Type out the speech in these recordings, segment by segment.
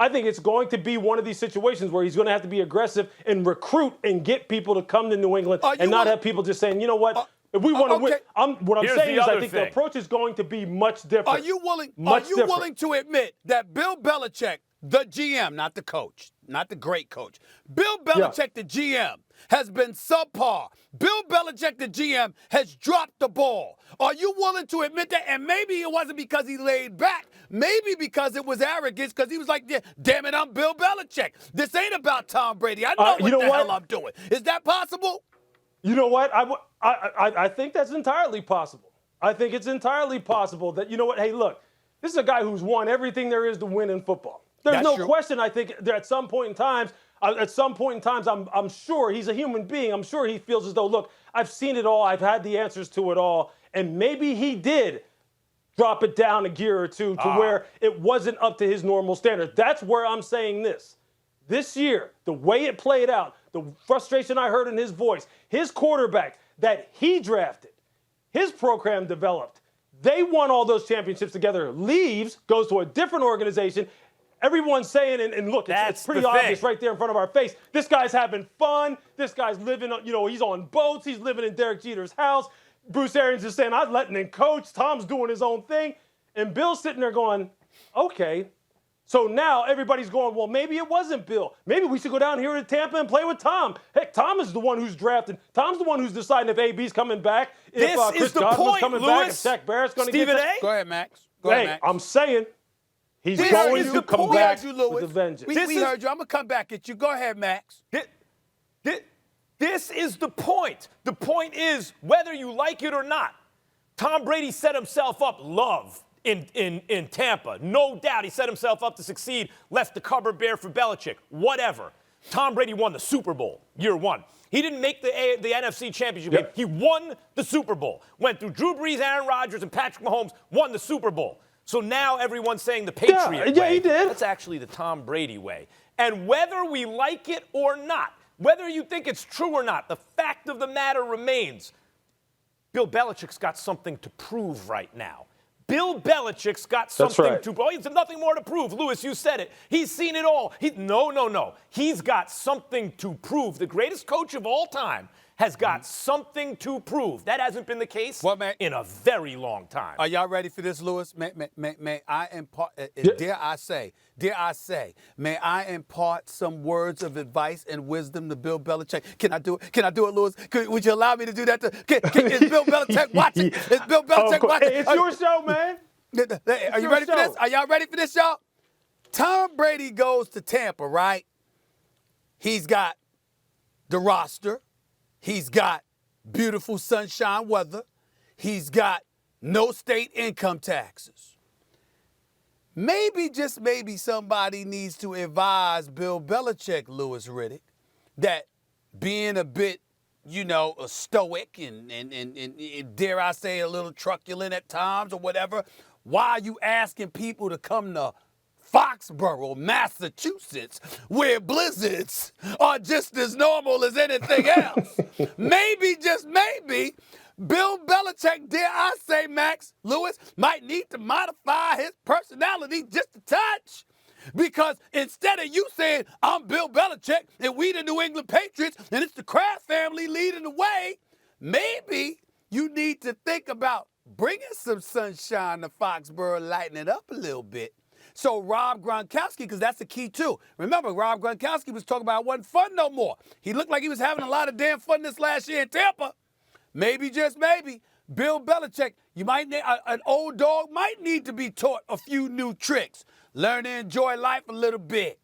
I think it's going to be one of these situations where he's going to have to be aggressive and recruit and get people to come to New England and not have people just saying, you know what, if we want to win. What I'm saying is I think the approach is going to be much different. Are you willing to admit that Bill Belichick, the GM, not the coach, not the great coach, Bill Belichick, the GM, has been subpar? Bill Belichick, the GM, has dropped the ball. Are you willing to admit that? And maybe it wasn't because he laid back. Maybe because it was arrogance, because he was like, yeah, damn it, I'm Bill Belichick. This ain't about Tom Brady. I know what the hell I'm doing. Is that possible? You know what? I think that's entirely possible. I think it's entirely possible that, you know what, hey, look, this is a guy who's won everything there is to win in football. There's no question, I think, that at some point in times, I'm sure he's a human being. I'm sure he feels as though, look, I've seen it all. I've had the answers to it all. And maybe he did drop it down a gear or two to where it wasn't up to his normal standards. That's where I'm saying this. This year, the way it played out, the frustration I heard in his voice, his quarterback that he drafted, his program developed, they won all those championships together, leaves, goes to a different organization. Everyone's saying, and look, it's pretty obvious right there in front of our face. This guy's having fun. This guy's living, he's on boats. He's living in Derek Jeter's house. Bruce Arians is saying, I'm letting him coach. Tom's doing his own thing. And Bill's sitting there going, okay. So now everybody's going, well, maybe it wasn't Bill. Maybe we should go down here to Tampa and play with Tom. Heck, Tom is the one who's drafted. Tom's the one who's deciding if AB's coming back, if Chris Godwin's coming back, if Shaq Barrett's going to get back. Go ahead, Max. Go ahead, Max. I'm saying he's going to come back with a vengeance. We heard you. I'm going to come back at you. Go ahead, Max. This is the point. The point is, whether you like it or not, Tom Brady set himself up in Tampa. No doubt he set himself up to succeed, left the cupboard bare for Belichick. Whatever. Tom Brady won the Super Bowl, year one. He didn't make the NFC Championship game. He won the Super Bowl. Went through Drew Brees, Aaron Rodgers, and Patrick Mahomes, won the Super Bowl. So now everyone's saying the Patriot way. Yeah, he did. That's actually the Tom Brady way. And whether we like it or not, whether you think it's true or not, the fact of the matter remains, Bill Belichick's got something to prove right now. Bill Belichick's got something to prove. He's nothing more to prove. Lewis, you said it. He's seen it all. No. He's got something to prove. The greatest coach of all time has got something to prove. That hasn't been the case in a very long time. Are y'all ready for this, Lewis? May I impart, dare I say, may I impart some words of advice and wisdom to Bill Belichick? Can I do it, Lewis? Would you allow me to do that? Is Bill Belichick watching? Is Bill Belichick watching? Hey, it's your show, man. Are you ready for this? Are y'all ready for this, y'all? Tom Brady goes to Tampa, right? He's got the roster. He's got beautiful sunshine weather. He's got no state income taxes. Maybe, just maybe, somebody needs to advise Bill Belichick, Louis Riddick, that being a bit, a stoic and dare I say a little truculent at times or whatever, why are you asking people to come to Foxborough, Massachusetts, where blizzards are just as normal as anything else? Maybe, just maybe, Bill Belichick, dare I say, Max, Lewis, might need to modify his personality just a touch. Because instead of you saying, I'm Bill Belichick and we the New England Patriots and it's the Kraft family leading the way, maybe you need to think about bringing some sunshine to Foxborough, lighting it up a little bit. So Rob Gronkowski, because that's the key too. Remember, Rob Gronkowski was talking about it wasn't fun no more. He looked like he was having a lot of damn fun this last year in Tampa. Maybe, just maybe, Bill Belichick, an old dog might need to be taught a few new tricks. Learn to enjoy life a little bit.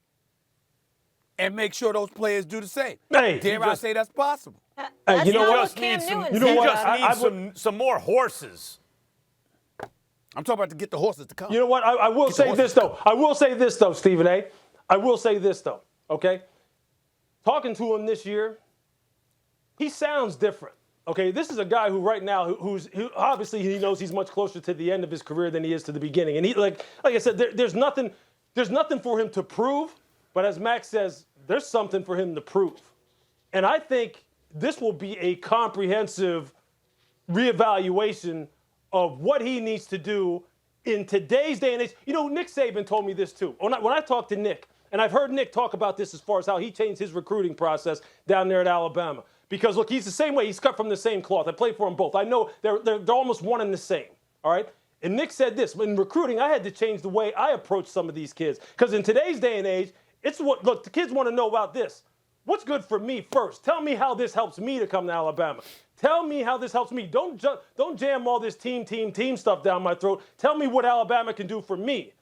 And make sure those players do the same. Hey, dare I say that's possible? That's you know not what? Cam Newton You just need some more horses. I'm talking about to get the horses to come. You know what? I will say this, though. I will say this, though, Stephen A. I will say this, though, okay? Talking to him this year, he sounds different, okay? This is a guy who right now, who obviously he knows he's much closer to the end of his career than he is to the beginning. And he, like I said, there's nothing for him to prove. But as Max says, there's something for him to prove. And I think this will be a comprehensive reevaluation of what he needs to do in today's day and age, Nick Saban told me this too. When I talked to Nick, and I've heard Nick talk about this as far as how he changed his recruiting process down there at Alabama. Because, look, he's the same way. He's cut from the same cloth. I played for them both. I know they're almost one and the same, all right? And Nick said this. In recruiting, I had to change the way I approach some of these kids. Because in today's day and age, look, the kids want to know about this. What's good for me first? Tell me how this helps me to come to Alabama. Tell me how this helps me. Don't jam all this team stuff down my throat. Tell me what Alabama can do for me.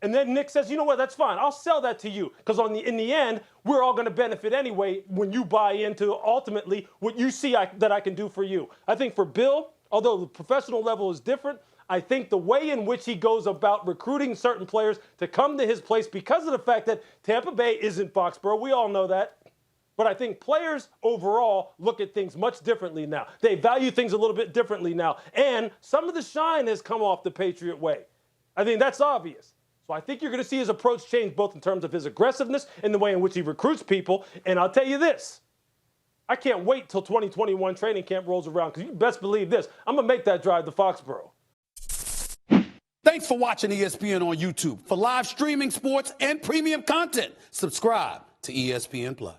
And then Nick says, you know what, that's fine. I'll sell that to you. Because in the end, we're all going to benefit anyway when you buy into ultimately what you see that I can do for you. I think for Bill, although the professional level is different, I think the way in which he goes about recruiting certain players to come to his place because of the fact that Tampa Bay isn't Foxborough, we all know that. But I think players overall look at things much differently now. They value things a little bit differently now. And some of the shine has come off the Patriot way. I think that's obvious. So I think you're going to see his approach change both in terms of his aggressiveness and the way in which he recruits people. And I'll tell you this. I can't wait till 2021 training camp rolls around because you best believe this. I'm going to make that drive to Foxborough. Thanks for watching ESPN on YouTube. For live streaming sports and premium content, subscribe to ESPN+.